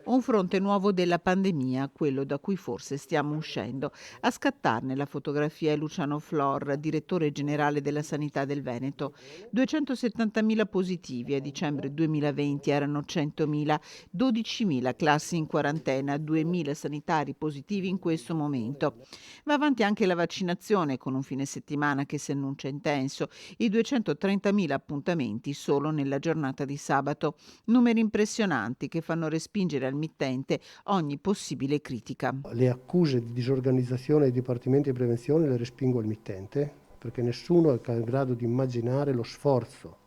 Un fronte nuovo della pandemia, quello da cui forse stiamo uscendo. A scattarne la fotografia è Luciano Flor, direttore generale della Sanità del Veneto. 270.000 positivi, a dicembre 2020 erano 100.000, 12.000 classi in quarantena, 2.000 sanitari positivi in questo momento. Va avanti anche la vaccinazione, con un fine settimana che si annuncia intenso, i 230.000 appuntamenti solo nella giornata di sabato. Numeri impressionanti che fanno respingere al mittente ogni possibile critica. Le accuse di disorganizzazione dei dipartimenti di prevenzione le respingo al mittente, perché nessuno è in grado di immaginare lo sforzo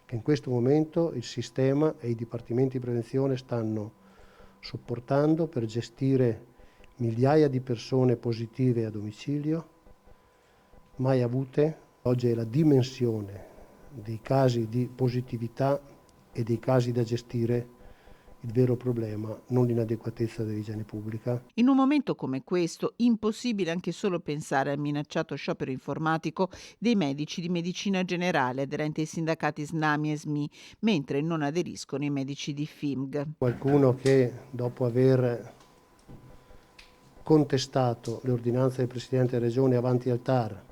che in questo momento il sistema e i dipartimenti di prevenzione stanno sopportando per gestire migliaia di persone positive a domicilio, mai avute. Oggi è la dimensione dei casi di positività e dei casi da gestire il vero problema, non l'inadeguatezza dell'igiene pubblica. In un momento come questo, impossibile anche solo pensare al minacciato sciopero informatico dei medici di medicina generale aderenti ai sindacati SNAMI e SMI, mentre non aderiscono i medici di FIMG. Qualcuno che dopo aver contestato le ordinanze del Presidente della Regione avanti al TAR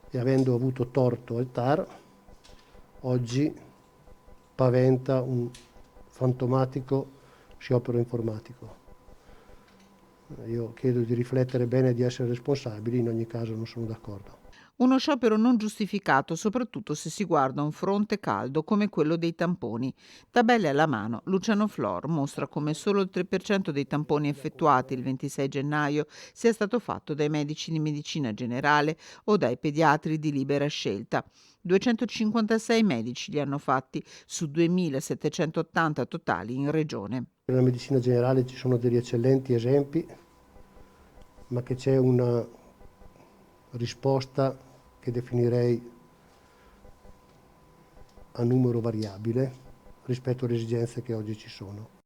e avendo avuto torto al TAR, oggi paventa un fantomatico sciopero informatico. Io chiedo di riflettere bene e di essere responsabili, in ogni caso non sono d'accordo. Uno sciopero non giustificato, soprattutto se si guarda un fronte caldo come quello dei tamponi. Tabelle alla mano, Luciano Flor mostra come solo il 3% dei tamponi effettuati il 26 gennaio sia stato fatto dai medici di medicina generale o dai pediatri di libera scelta. 256 medici li hanno fatti su 2.780 totali in regione. Nella medicina generale ci sono degli eccellenti esempi, ma che c'è una risposta che definirei a numero variabile rispetto alle esigenze che oggi ci sono.